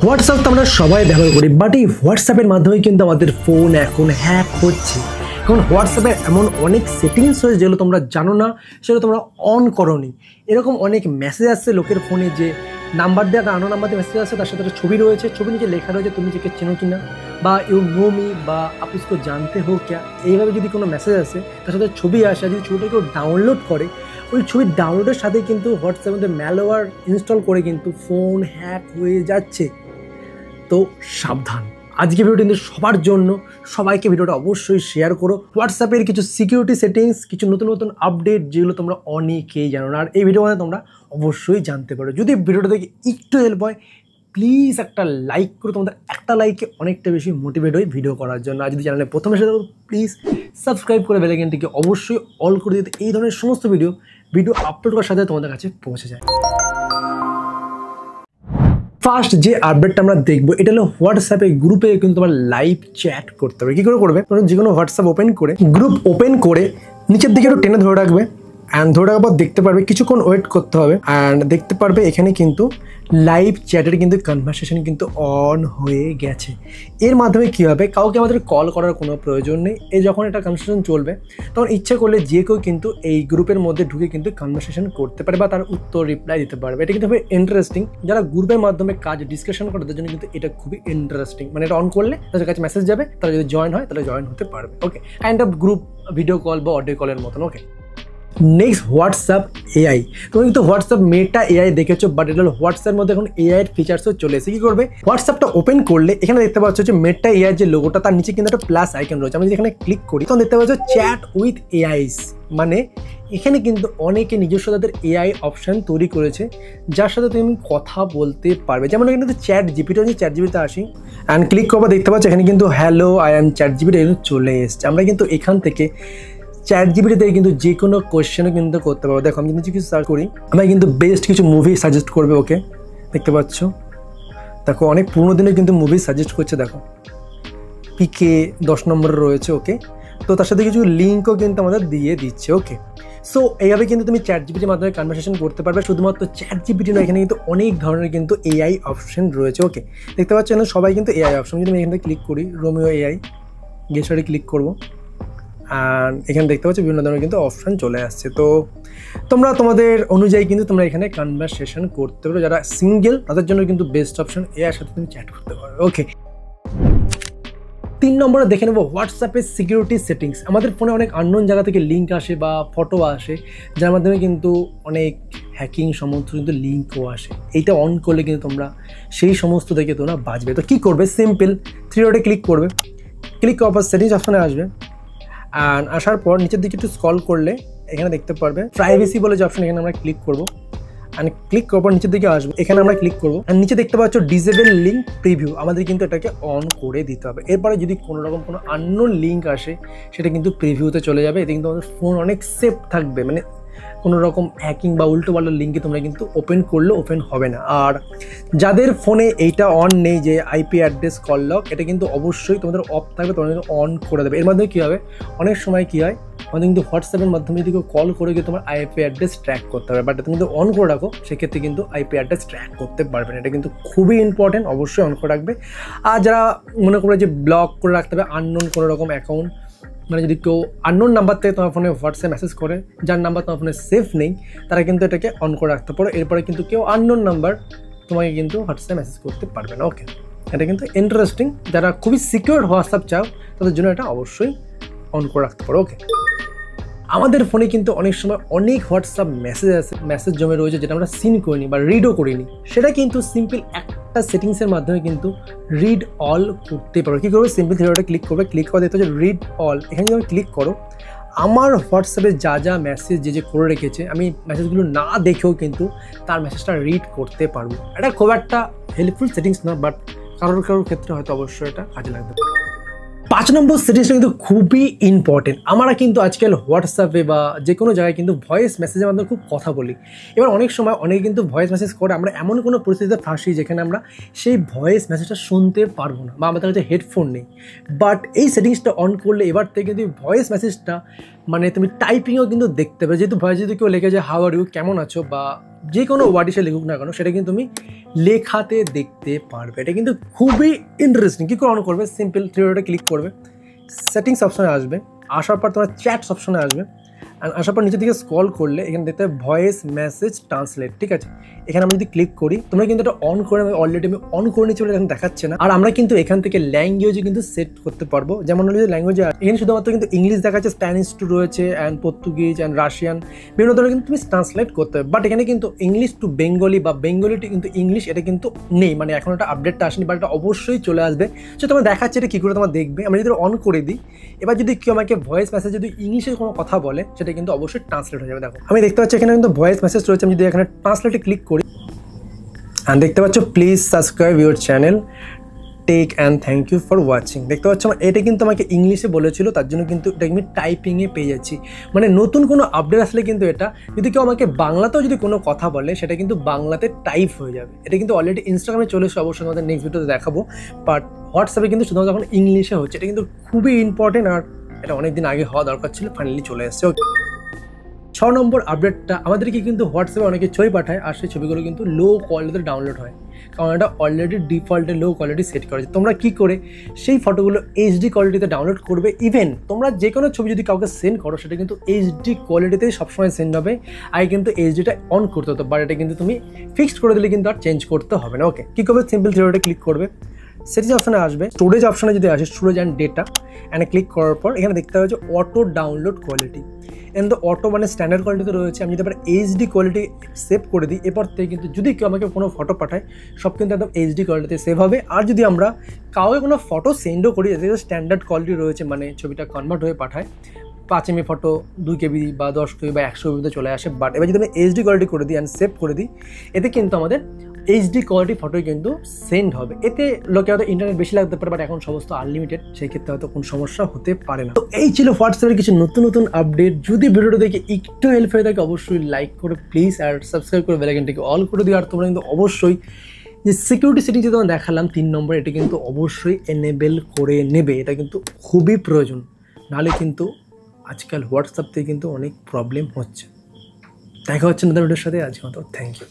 WhatsApp তো আমরা সবাই ব্যবহার করি, বাট এই হোয়াটসঅ্যাপের মাধ্যমে কিন্তু আমাদের ফোন এখন হ্যাক হচ্ছে। এখন হোয়াটসঅ্যাপে এমন অনেক সেটিংস রয়েছে যেগুলো তোমরা জানো না, সেগুলো তোমরা অন করোনি। এরকম অনেক মেসেজ আসছে লোকের ফোনে যে নাম্বার দিয়ে আনো নাম্বার দিয়ে মেসেজ আসছে, তার সাথে একটা ছবি রয়েছে, ছবি নিচে লেখা রয়েছে তুমি যাকে চেনো কিনা, বা ইউ নো মি, বা আপনি इसको জানতে হো ক্যা। এইভাবে যদি কোনো মেসেজ আসে তার সাথে ছবি আসে, যদি ছবিটা কেউ ডাউনলোড করে, ওই ছবির ডাউনলোডের সাথে কিন্তু হোয়াটসঅ্যাপের মধ্যে ম্যালওয়্যার ইনস্টল করে কিন্তু ফোন হ্যাক হয়ে যাচ্ছে। তো সাবধান, আজকে ভিডিওটি কিন্তু সবার জন্য, সবাইকে ভিডিওটা অবশ্যই শেয়ার করো। হোয়াটসঅ্যাপের কিছু সিকিউরিটি সেটিংস, কিছু নতুন নতুন আপডেট যেগুলো তোমরা অনেকেই জানো না, আর এই ভিডিও মানে তোমরা অবশ্যই জানতে পারো। যদি ভিডিওটা দেখে একটু হেল্প হয়, প্লিজ একটা লাইক করো। তোমাদের একটা লাইকে অনেকটা বেশি মোটিভেট হয় ভিডিও করার জন্য। আর যদি চ্যানেলে প্রথমে এসে থাকো, প্লিজ সাবস্ক্রাইব করে বেল আইকনটিকে অবশ্যই অল করে দিতে, এই ধরনের সমস্ত ভিডিও আপলোড করার সাথে তোমাদের কাছে পৌঁছে যায়। ফার্স্ট যে আপডেটটা আমরা দেখবো, এটা হলো হোয়াটসঅ্যাপে গ্রুপে কিন্তু তোমার লাইভ চ্যাট করতে হবে। কী করে করবে? তোমরা যে কোনো হোয়াটসঅ্যাপ ওপেন করে, গ্রুপ ওপেন করে নিচের দিকে একটু টেনে ধরে রাখবে, অ্যান্ড ধরে রাখার পর দেখতে পারবে কিছুক্ষণ ওয়েট করতে হবে, অ্যান্ড দেখতে পারবে এখানে কিন্তু লাইভ চ্যাটের কিন্তু কনভারসেশন কিন্তু অন হয়ে গেছে। এর মাধ্যমে কী হবে, কাউকে আমাদের কল করার কোনো প্রয়োজন নেই। এই যখন এটা কনভারসেশন চলবে, তখন ইচ্ছা করলে যে কেউ কিন্তু এই গ্রুপের মধ্যে ঢুকে কিন্তু কনভারসেশন করতে পারে বা তার উত্তর রিপ্লাই দিতে পারবে। এটা কিন্তু খুবই ইন্টারেস্টিং। যারা গ্রুপের মাধ্যমে কাজ ডিসকাশন করে তাদের জন্য কিন্তু এটা খুবই ইন্টারেস্টিং। মানে এটা অন করলে তাদের কাছে মেসেজ যাবে, তারা যদি জয়েন হয় তাহলে জয়েন হতে পারবে। Okay, kind of group video call বা অডিও কলের মতন। Okay, next WhatsApp AI. তুমি কিন্তু হোয়াটসঅ্যাপ মেটা এআই দেখেছো, বাট এটা হলো হোয়াটসঅ্যাপের মধ্যে এখন এআই এর ফিচার্সও চলে এসে। কী করবে, হোয়াটসঅ্যাপটা ওপেন করলে এখানে দেখতে পাচ্ছ যে মেটা এআই যে লোগোটা, তার নিচে কিন্তু একটা প্লাস আইকন রয়েছে। আমি যদি এখানে ক্লিক করি তখন দেখতে পাচ্ছ চ্যাট উইথ এআইস। মানে এখানে কিন্তু অনেকে নিজস্ব তাদের এআই অপশান তৈরি করেছে, যার সাথে তুমি কথা বলতে পারবে। যেমন এখানে কিন্তু চ্যাট জিপিটি, আমি চ্যাট জিপিতে আসি অ্যান্ড ক্লিক করবো, দেখতে পাচ্ছ এখানে কিন্তু hello I am chat GPT চলে এসছে। আমরা কিন্তু এখান থেকে চ্যাট জিপিটিতে কিন্তু যে কোনো কোয়েশ্চেনও কিন্তু করতে পারবো। দেখো আমি কিন্তু কিছু সার্চ করি, আমাকে কিন্তু বেস্ট কিছু মুভি সাজেস্ট করবে। ওকে, দেখতে পাচ্ছ, দেখো অনেক পুরোনো দিনে কিন্তু মুভি সাজেস্ট করছে। দেখো পিকে 10 নম্বরে রয়েছে। ওকে, তো তার সাথে কিছু লিঙ্কও কিন্তু আমাদের দিয়ে দিচ্ছে। ওকে, সো এইভাবে কিন্তু তুমি চ্যাট জিপিটির মাধ্যমে কনভারসেশন করতে পারবে। শুধুমাত্র চ্যাট জিপিটি নয়, এখানে কিন্তু অনেক ধরনের কিন্তু এআই অপশন রয়েছে। ওকে, দেখতে পাচ্ছ না সবাই কিন্তু এআই অপশন। যদি আমি এখান থেকে ক্লিক করি, রোমিও এআই গেস্টারে ক্লিক করবো, অ্যান্ড এখানে দেখতে পাচ্ছ বিভিন্ন ধরনের কিন্তু অপশান চলে আসছে। তো তোমরা তোমাদের অনুযায়ী কিন্তু তোমরা এখানে কনভারসেশন করতে পারো। যারা সিঙ্গেল তাদের জন্য কিন্তু বেস্ট অপশন, এর সাথে তুমি চ্যাট করতে পারো। ওকে, 3 নম্বরে দেখে নেবো হোয়াটসঅ্যাপের সিকিউরিটি সেটিংস। আমাদের ফোনে অনেক আননোন জায়গা থেকে লিঙ্ক আসে বা ফটো আসে, যার মাধ্যমে কিন্তু অনেক হ্যাকিং সমস্ত কিন্তু লিঙ্কও আসে। এইটা অন করলে কিন্তু তোমরা সেই সমস্ত থেকে তোমরা বাঁচবে। তো কী করবে, সিম্পল 3 ডটে ক্লিক করবে, ক্লিক করার পর সেটিংস অপশানে আসবে, অ্যান্ড আসার পর নিচের দিকে একটু স্ক্রল করলে এখানে দেখতে পারবে প্রাইভেসি বলে যে অপশন, এখানে আমরা ক্লিক করবো, অ্যান্ড ক্লিক করার পর নিচের দিকে আসবো, এখানে আমরা ক্লিক করবো, অ্যান্ড নিচে দেখতে পাচ্ছ ডিসেবল লিঙ্ক প্রিভিউ। আমাদের কিন্তু এটাকে অন করে দিতে হবে। এরপরে যদি কোনো রকম কোনো আননোন লিঙ্ক আসে, সেটা কিন্তু প্রিভিউতে চলে যাবে। এতে কিন্তু আমাদের ফোন অনেক সেফ থাকবে। মানে কোনো রকম হ্যাকিং বা উল্টো পাল্টা লিঙ্কে তোমরা কিন্তু ওপেন করলে ওপেন হবে না। আর যাদের ফোনে এইটা অন নেই, যে আইপি অ্যাড্রেস কল লক, এটা কিন্তু অবশ্যই তোমাদের অফ থাকবে, তোমরা কিন্তু অন করে দেবে। এর মাধ্যমে কী হবে, অনেক সময় কী হয়, আমাদের কিন্তু হোয়াটসঅ্যাপের মাধ্যমে যদি কেউ কল করে গিয়ে তোমার আইপি অ্যাড্রেস ট্র্যাক করতে হবে, বাট তুমি কিন্তু অন করে রাখো, সেক্ষেত্রে কিন্তু আইপি অ্যাড্রেস ট্র্যাক করতে পারবে না। এটা কিন্তু খুবই ইম্পর্টেন্ট, অবশ্যই অন করে রাখবে। আর যারা মনে করে যে ব্লক করে রাখতে হবে আননোন কোনো রকম অ্যাকাউন্ট, মানে যদি কেউ আননোন নাম্বার থেকে তোমার ফোনে হোয়াটসঅ্যাপ মেসেজ করে, যার নাম্বার তোমার ফোনে সেফ নেই, তারা কিন্তু এটাকে অন করে রাখতে পারো। এরপরে কিন্তু কেউ আননোন নাম্বার তোমাকে কিন্তু হোয়াটসঅ্যাপ মেসেজ করতে পারবে না। ওকে, এটা কিন্তু ইন্টারেস্টিং। যারা খুবই সিকিউর হোয়াটসঅ্যাপ চাও তাদের জন্য এটা অবশ্যই অন করে রাখতে পারো। ওকে, আমাদের ফোনে কিন্তু অনেক সময় অনেক হোয়াটসঅ্যাপ মেসেজ জমে রয়েছে, যেটা আমরা সিন করিনি বা রিডও করিনি। সেটা কিন্তু সিম্পল একটা সেটিংসের মাধ্যমে কিন্তু রিড অল করতে পারো। কী করবে, সিম্পল থ্রিডটে ক্লিক করবে, ক্লিক করে দেখতে হচ্ছে রিড অল। এখানে যদি আমি ক্লিক করো, আমার হোয়াটসঅ্যাপে যা মেসেজ যে করে রেখেছে, আমি মেসেজগুলো না দেখেও কিন্তু তার মেসেজটা রিড করতে পারবো। এটা খুব একটা হেল্পফুল সেটিংস না, বাট কারোর ক্ষেত্রে হয়তো অবশ্যই এটা কাজে লাগবে। 5 নম্বর সেটিংসটা কিন্তু খুবই ইম্পর্টেন্ট। আমরা কিন্তু আজকাল হোয়াটসঅ্যাপে বা যে কোনো জায়গায় কিন্তু ভয়েস মেসেজের মাধ্যমে খুব কথা বলি। এবার অনেক সময় অনেকে কিন্তু ভয়েস মেসেজ করে, আমরা এমন কোনো পরিস্থিতিতে ফাঁসি যেখানে আমরা সেই ভয়েস মেসেজটা শুনতে পারবো না, বা আমাদের কাছে হেডফোন নেই। বাট এই সেটিংসটা অন করলে এবার থেকে কিন্তু ভয়েস মেসেজটা, মানে তুমি টাইপিংও কিন্তু দেখতে পাবে। যেহেতু ভয়েস যদি কেউ লেখে যে হাউ আর ইউ, কেমন আছো, বা যে কোনো ওয়ার্ড এসে লিখুক না কেন সেটা কিন্তু তুমি লেখাতে দেখতে পারবে। এটা কিন্তু খুবই ইন্টারেস্টিং। কী করে অন করবে, সিম্পল থ্রি ডটে ক্লিক করবে, সেটিংস অপশনে আসবে, আসার পর তোমার চ্যাটস অপশনে আসবে, অ্যান্ড আসার পর নিচের দিকে স্ক্রল করলে এখানে দেখতে হবে ভয়েস মেসেজ ট্রান্সলেট, ঠিক আছে। এখানে আমি যদি ক্লিক করি তোমরা কিন্তু এটা অন করে, আমি অলরেডি আমি অন করে নিচ্ছি বলে এখানে দেখাচ্ছে না। আর আমরা কিন্তু এখান থেকে ল্যাঙ্গুয়েজও কিন্তু সেট করতে পারবো, যেমন হলো যে ল্যাঙ্গুয়েজে এখানে শুধুমাত্র কিন্তু ইংলিশ দেখাচ্ছে, স্প্যানিশ টু রয়েছে, অ্যান্ড পর্তুগিজ অ্যান্ড রাশিয়ান, বিভিন্ন ধরনের কিন্তু তুমি ট্রান্সলেট করতে হবে। বাট এখানে কিন্তু ইংলিশ টু বেঙ্গলি বা বেঙ্গলি টু কিন্তু ইংলিশ এটা কিন্তু নেই, মানে এখন একটা আপডেটটা আসেনি, বাট এটা অবশ্যই চলে আসবে। সো তোমার দেখাচ্ছে এটা কী করে তোমার দেখবে। আমি যদি অন করে দিই, এবার যদি কেউ আমাকে ভয়েস মেসেজ যদি ইংলিশে কোনো কথা বলে সেটা কিন্তু অবশ্যই ট্রান্সলেট হয়ে যাবে। দেখো আমি দেখতে পাচ্ছি এখানে কিন্তু ভয়েস মেসেজ রয়েছে, আমি যদি এখানে ট্রান্সলেটে ক্লিক করি অ্যান্ড দেখতে পাচ্ছ please subscribe your channel tech and thank you for watching. দেখতে পাচ্ছ এটা কিন্তু আমাকে ইংলিশে বলেছিল, তার জন্য কিন্তু এটা আমি টাইপিংয়ে পেয়ে যাচ্ছি। মানে নতুন কোনো আপডেট আসলে কিন্তু এটা যদি কেউ আমাকে বাংলাতেও যদি কোনো কথা বলে সেটা কিন্তু বাংলাতে টাইপ হয়ে যাবে। এটা কিন্তু অলরেডি ইনস্টাগ্রামে চলে এসে অবশ্যই আমাদের নেক্সট ভিডিওতে দেখাবো, বাট হোয়াটসঅ্যাপে কিন্তু শুধুমাত্র এখন ইংলিশে হচ্ছে। এটা কিন্তু খুবই ইম্পর্টেন্ট, আর এটা অনেক দিন আগে হওয়া দরকার ছিল, ফাইনালি চলে এসেছে। 6 নম্বর আপডেটটা আমাদেরকে কিন্তু হোয়াটসঅ্যাপে অনেকে ছবি পাঠায়, আর সেই ছবিগুলো কিন্তু লো কোয়ালিটিতে ডাউনলোড হয়, কারণ এটা অলরেডি ডিফল্টে লো কোয়ালিটি সেট করা আছে। তোমরা কী করে সেই ফটোগুলো এইচডি কোয়ালিটিতে ডাউনলোড করবে। ইভেন তোমরা যে কোনো ছবি যদি কাউকে সেন্ড করো সেটা কিন্তু এইচডি কোয়ালিটিতেই সবসময় সেন্ড হবে। আগে কিন্তু এইচডিটা অন করতে হতো, বাট এটা কিন্তু তুমি ফিক্সড করে দিলে কিন্তু আর চেঞ্জ করতে হবে না। ওকে, কী করবে, সিম্পল থ্রি ডটে ক্লিক করবে, সেটিংস অপশানে আসবে, স্টোরেজ অপশানে যদি আসে storage and data, and click করার পর এখানে দেখতে হবে যে অটো ডাউনলোড কোয়ালিটি, এন্ড তো অটো মানে স্ট্যান্ডার্ড কোয়ালিটিতে রয়েছে। আমি যদি এবার এইচডি কোয়ালিটি সেভ করে দিই, এরপর থেকে কিন্তু যদি কেউ আমাকে কোনো ফটো পাঠায় সব কিন্তু একদম এইচডি কোয়ালিটিতে সেভ হবে। আর যদি আমরা কাউকে কোনো ফটো সেন্ডও করি যেটা স্ট্যান্ডার্ড কোয়ালিটি রয়েছে, মানে ছবিটা কনভার্ট হয়ে পাঠায় 5 MB ফটো 2 KB বা 10 KB বা 100 MB চলে আসে। বাট এবার যদি আমি এইচডি কোয়ালিটি করে দিই অ্যান্ড সেভ করে দিই, এতে কিন্তু আমাদের এইচডি কোয়ালিটি ফটোই কিন্তু সেন্ড হবে। এতে লোকে হয়তো ইন্টারনেট বেশি লাগতে পারে, বাট এখন সমস্ত আনলিমিটেড, সেই ক্ষেত্রে হয়তো কোনো সমস্যা হতে পারে না। তো এই ছিল হোয়াটসঅ্যাপের কিছু নতুন নতুন আপডেট। যদি ভিডিওটা দেখে একটু হেল্প হয়ে থাকে অবশ্যই লাইক করে প্লিজ, আর সাবস্ক্রাইব করে বেল আইকনটাকে অল করে দিও। আর তোমরা কিন্তু অবশ্যই যে সিকিউরিটি সেটিং যে তোমার দেখালাম 3 নম্বর, এটা কিন্তু অবশ্যই এনেবেল করে নেবে, এটা কিন্তু খুবই প্রয়োজন, নাহলে কিন্তু আজকাল হোয়াটসঅ্যাপ থেকে কিন্তু অনেক প্রবলেম হচ্ছে। দেখা হচ্ছে নতুন ভিডিওর সাথে, আজকে মতো থ্যাংক ইউ।